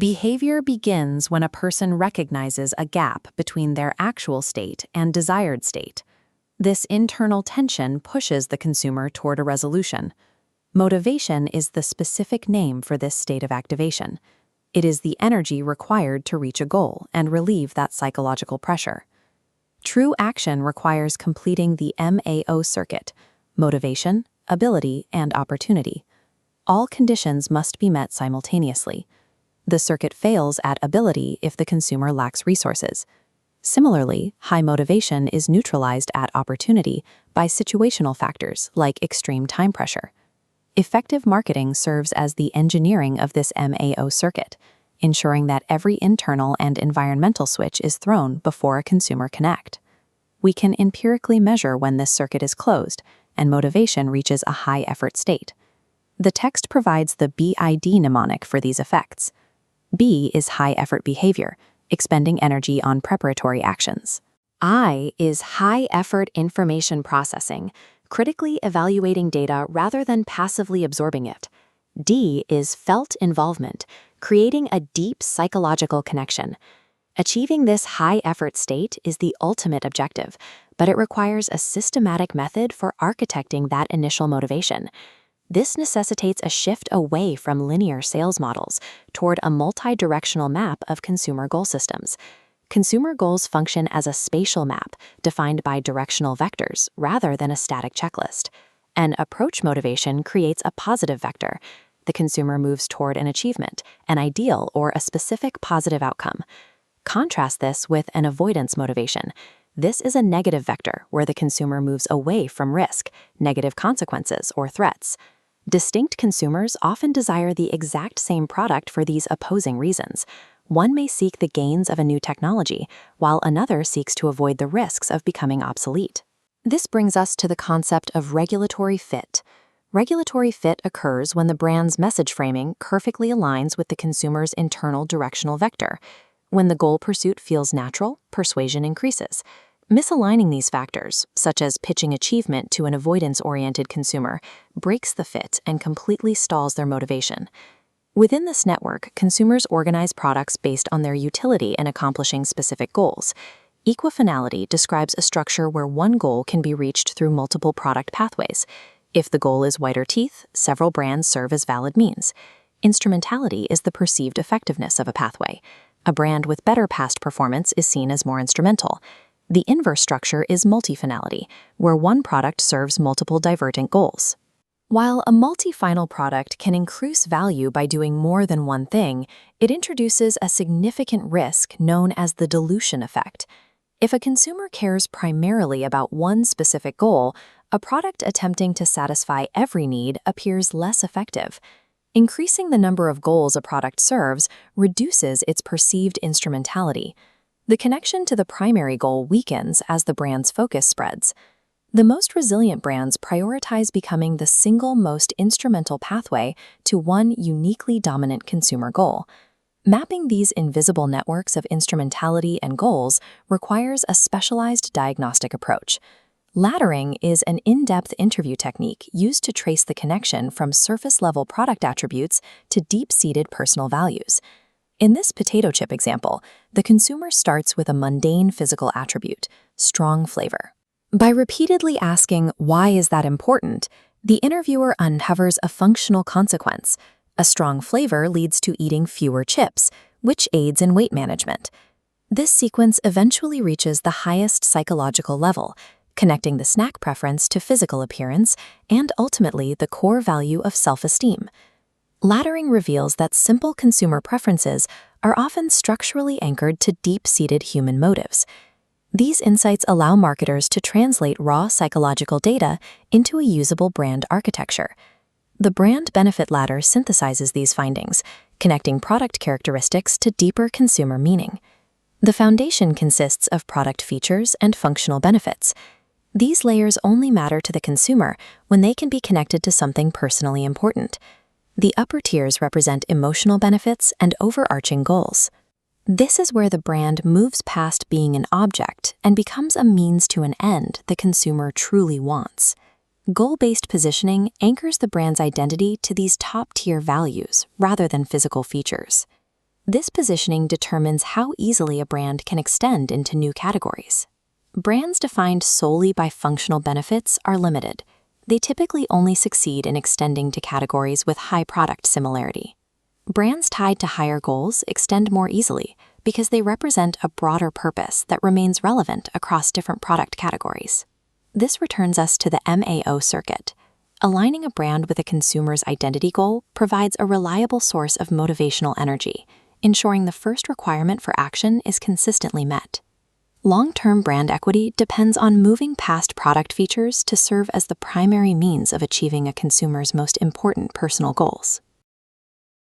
Behavior begins when a person recognizes a gap between their actual state and desired state. This internal tension pushes the consumer toward a resolution. Motivation is the specific name for this state of activation. It is the energy required to reach a goal and relieve that psychological pressure. True action requires completing the MAO circuit: motivation, ability, and opportunity. All conditions must be met simultaneously. The circuit fails at ability if the consumer lacks resources. Similarly, high motivation is neutralized at opportunity by situational factors like extreme time pressure. Effective marketing serves as the engineering of this MAO circuit, ensuring that every internal and environmental switch is thrown before a consumer connect. We can empirically measure when this circuit is closed and motivation reaches a high-effort state. The text provides the BID mnemonic for these effects. B is high-effort behavior, expending energy on preparatory actions. I is high-effort information processing, critically evaluating data rather than passively absorbing it. D is felt involvement, creating a deep psychological connection. Achieving this high-effort state is the ultimate objective, but it requires a systematic method for architecting that initial motivation. This necessitates a shift away from linear sales models toward a multi-directional map of consumer goal systems. Consumer goals function as a spatial map defined by directional vectors rather than a static checklist. An approach motivation creates a positive vector. The consumer moves toward an achievement, an ideal, or a specific positive outcome. Contrast this with an avoidance motivation. This is a negative vector where the consumer moves away from risk, negative consequences, or threats. Distinct consumers often desire the exact same product for these opposing reasons. One may seek the gains of a new technology, while another seeks to avoid the risks of becoming obsolete. This brings us to the concept of regulatory fit. Regulatory fit occurs when the brand's message framing perfectly aligns with the consumer's internal directional vector. When the goal pursuit feels natural, persuasion increases. Misaligning these factors, such as pitching achievement to an avoidance-oriented consumer, breaks the fit and completely stalls their motivation. Within this network, consumers organize products based on their utility in accomplishing specific goals. Equifinality describes a structure where one goal can be reached through multiple product pathways. If the goal is whiter teeth, several brands serve as valid means. Instrumentality is the perceived effectiveness of a pathway. A brand with better past performance is seen as more instrumental. The inverse structure is multifinality, where one product serves multiple divergent goals. While a multi-final product can increase value by doing more than one thing, it introduces a significant risk known as the dilution effect. If a consumer cares primarily about one specific goal, a product attempting to satisfy every need appears less effective. Increasing the number of goals a product serves reduces its perceived instrumentality. The connection to the primary goal weakens as the brand's focus spreads. The most resilient brands prioritize becoming the single most instrumental pathway to one uniquely dominant consumer goal. Mapping these invisible networks of instrumentality and goals requires a specialized diagnostic approach. Laddering is an in-depth interview technique used to trace the connection from surface-level product attributes to deep-seated personal values. In this potato chip example, the consumer starts with a mundane physical attribute: strong flavor. By repeatedly asking, "Why is that important?" the interviewer uncovers a functional consequence. A strong flavor leads to eating fewer chips, which aids in weight management. This sequence eventually reaches the highest psychological level, connecting the snack preference to physical appearance and ultimately the core value of self-esteem. Laddering reveals that simple consumer preferences are often structurally anchored to deep-seated human motives. These insights allow marketers to translate raw psychological data into a usable brand architecture. The brand benefit ladder synthesizes these findings, connecting product characteristics to deeper consumer meaning. The foundation consists of product features and functional benefits. These layers only matter to the consumer when they can be connected to something personally important. The upper tiers represent emotional benefits and overarching goals. This is where the brand moves past being an object and becomes a means to an end the consumer truly wants. Goal-based positioning anchors the brand's identity to these top-tier values rather than physical features. This positioning determines how easily a brand can extend into new categories. Brands defined solely by functional benefits are limited. They typically only succeed in extending to categories with high product similarity. Brands tied to higher goals extend more easily because they represent a broader purpose that remains relevant across different product categories. This returns us to the MAO circuit. Aligning a brand with a consumer's identity goal provides a reliable source of motivational energy, ensuring the first requirement for action is consistently met. Long-term brand equity depends on moving past product features to serve as the primary means of achieving a consumer's most important personal goals.